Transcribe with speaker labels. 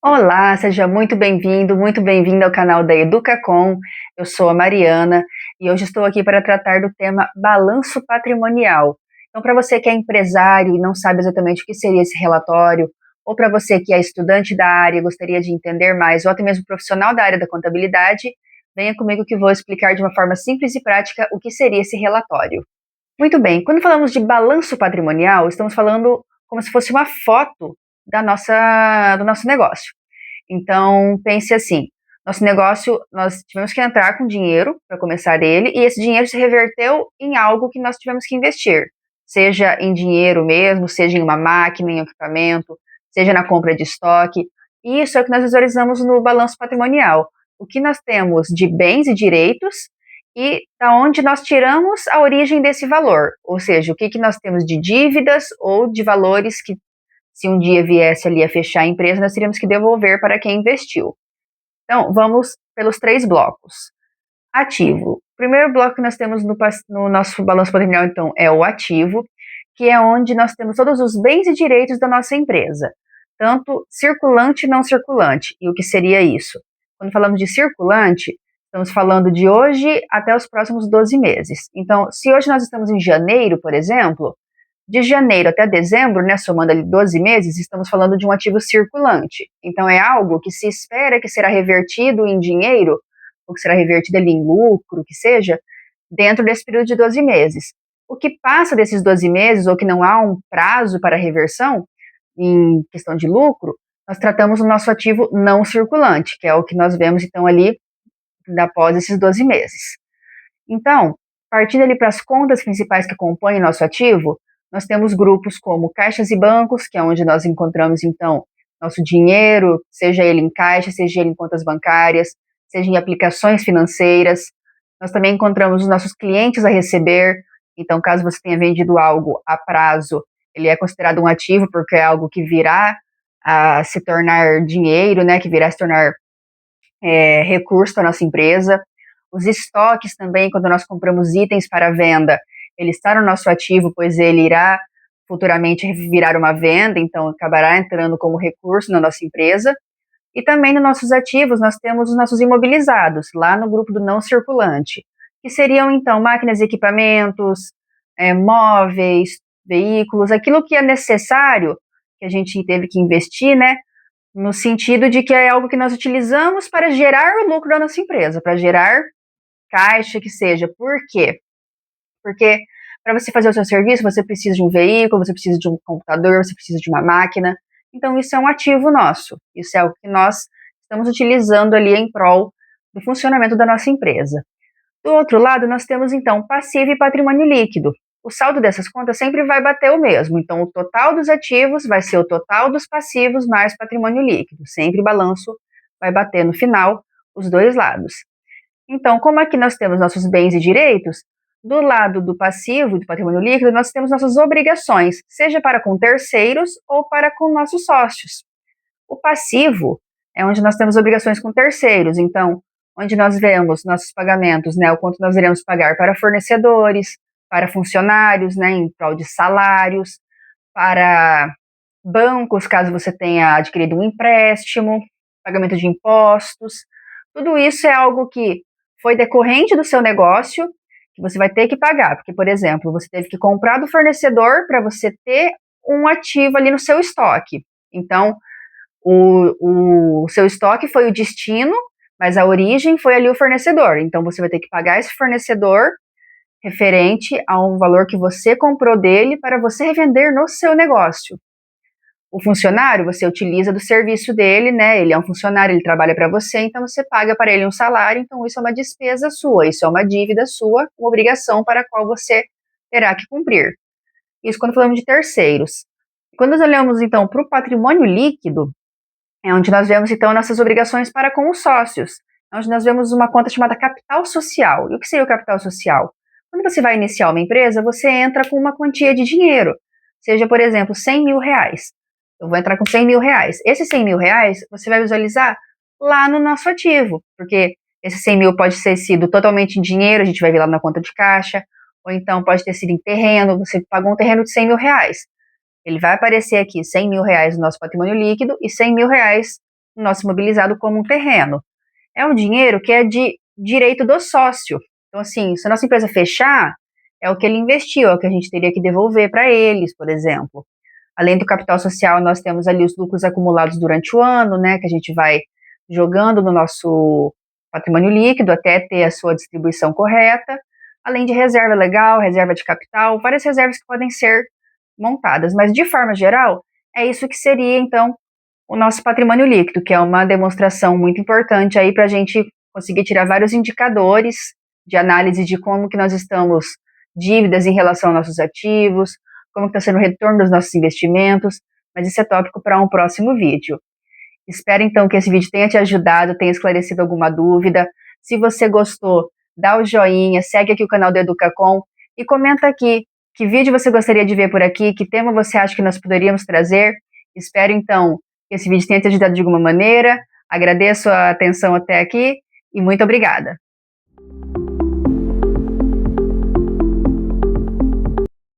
Speaker 1: Olá, seja muito bem-vindo ao canal da Educacom. Eu sou a Mariana e hoje estou aqui para tratar do tema balanço patrimonial. Então, para você que é empresário e não sabe exatamente o que seria esse relatório, ou para você que é estudante da área e gostaria de entender mais, ou até mesmo profissional da área da contabilidade, venha comigo que vou explicar de uma forma simples e prática o que seria esse relatório. Muito bem, quando falamos de balanço patrimonial, estamos falando como se fosse uma foto do nosso negócio. Então, pense assim: nosso negócio, nós tivemos que entrar com dinheiro para começar ele, e esse dinheiro se reverteu em algo que nós tivemos que investir, seja em dinheiro mesmo, seja em uma máquina, em equipamento, seja na compra de estoque. E isso é o que nós visualizamos no balanço patrimonial. O que nós temos de bens e direitos e da onde nós tiramos a origem desse valor, ou seja, o que nós temos de dívidas ou de valores que, se um dia viesse ali a fechar a empresa, nós teríamos que devolver para quem investiu. Então, vamos pelos três blocos. Ativo. O primeiro bloco que nós temos no nosso balanço patrimonial, então, é o ativo, que é onde nós temos todos os bens e direitos da nossa empresa, tanto circulante e não circulante. E o que seria isso? Quando falamos de circulante, estamos falando de hoje até os próximos 12 meses. Então, se hoje nós estamos em janeiro, por exemplo, de janeiro até dezembro, né, somando ali 12 meses, estamos falando de um ativo circulante. Então, é algo que se espera que será revertido em dinheiro, ou que será revertido ali em lucro, que seja, dentro desse período de 12 meses. O que passa desses 12 meses, ou que não há um prazo para reversão, em questão de lucro, nós tratamos o nosso ativo não circulante, que é o que nós vemos, então, ali, após esses 12 meses. Então, partindo ali para as contas principais que compõem nosso ativo, nós temos grupos como caixas e bancos, que é onde nós encontramos, então, nosso dinheiro, seja ele em caixa, seja ele em contas bancárias, seja em aplicações financeiras. Nós também encontramos os nossos clientes a receber. Então, caso você tenha vendido algo a prazo, ele é considerado um ativo, porque é algo que virá a se tornar dinheiro, né, que virá a se tornar recurso para a nossa empresa. Os estoques também, quando nós compramos itens para venda, ele está no nosso ativo, pois ele irá futuramente virar uma venda, então acabará entrando como recurso na nossa empresa. E também nos nossos ativos nós temos os nossos imobilizados, lá no grupo do não circulante, que seriam então máquinas e equipamentos, móveis, veículos, aquilo que é necessário, que a gente teve que investir, né, no sentido de que é algo que nós utilizamos para gerar o lucro da nossa empresa, para gerar caixa que seja. Por quê? Porque para você fazer o seu serviço, você precisa de um veículo, você precisa de um computador, você precisa de uma máquina. Então, isso é um ativo nosso. Isso é algo que nós estamos utilizando ali em prol do funcionamento da nossa empresa. Do outro lado, nós temos, então, passivo e patrimônio líquido. O saldo dessas contas sempre vai bater o mesmo. Então, o total dos ativos vai ser o total dos passivos mais patrimônio líquido. Sempre o balanço vai bater no final os dois lados. Então, como aqui nós temos nossos bens e direitos, do lado do passivo, do patrimônio líquido, nós temos nossas obrigações, seja para com terceiros ou para com nossos sócios. O passivo é onde nós temos obrigações com terceiros, então, onde nós vemos nossos pagamentos, né, o quanto nós iremos pagar para fornecedores, para funcionários, né, em prol de salários, para bancos, caso você tenha adquirido um empréstimo, pagamento de impostos. Tudo isso é algo que foi decorrente do seu negócio, que você vai ter que pagar, porque, por exemplo, você teve que comprar do fornecedor para você ter um ativo ali no seu estoque. Então, o seu estoque foi o destino, mas a origem foi ali o fornecedor. Então, você vai ter que pagar esse fornecedor referente a um valor que você comprou dele para você revender no seu negócio. O funcionário, você utiliza do serviço dele, né? Ele é um funcionário, ele trabalha para você, então você paga para ele um salário, então isso é uma despesa sua, isso é uma dívida sua, uma obrigação para a qual você terá que cumprir. Isso quando falamos de terceiros. Quando nós olhamos, então, para o patrimônio líquido, é onde nós vemos, então, nossas obrigações para com os sócios, é onde nós vemos uma conta chamada capital social. E o que seria o capital social? Quando você vai iniciar uma empresa, você entra com uma quantia de dinheiro, seja, por exemplo, 100 mil reais. Eu vou entrar com 100 mil reais. Esses 100 mil reais, você vai visualizar lá no nosso ativo, porque esse 100 mil pode ter sido totalmente em dinheiro, a gente vai ver lá na conta de caixa, ou então pode ter sido em terreno, você pagou um terreno de 100 mil reais. Ele vai aparecer aqui 100 mil reais no nosso patrimônio líquido e 100 mil reais no nosso imobilizado como um terreno. É um dinheiro que é de direito do sócio. Então, assim, se a nossa empresa fechar, é o que ele investiu, é o que a gente teria que devolver para eles, por exemplo. Além do capital social, nós temos ali os lucros acumulados durante o ano, né, que a gente vai jogando no nosso patrimônio líquido até ter a sua distribuição correta, além de reserva legal, reserva de capital, várias reservas que podem ser montadas. Mas, de forma geral, é isso que seria, então, o nosso patrimônio líquido, que é uma demonstração muito importante aí para a gente conseguir tirar vários indicadores de análise de como que nós estamos dívidas em relação aos nossos ativos, como está sendo o retorno dos nossos investimentos, mas isso é tópico para um próximo vídeo. Espero então que esse vídeo tenha te ajudado, tenha esclarecido alguma dúvida. Se você gostou, dá o joinha, segue aqui o canal do Educacom e comenta aqui que vídeo você gostaria de ver por aqui, que tema você acha que nós poderíamos trazer. Espero então que esse vídeo tenha te ajudado de alguma maneira. Agradeço a atenção até aqui e muito obrigada.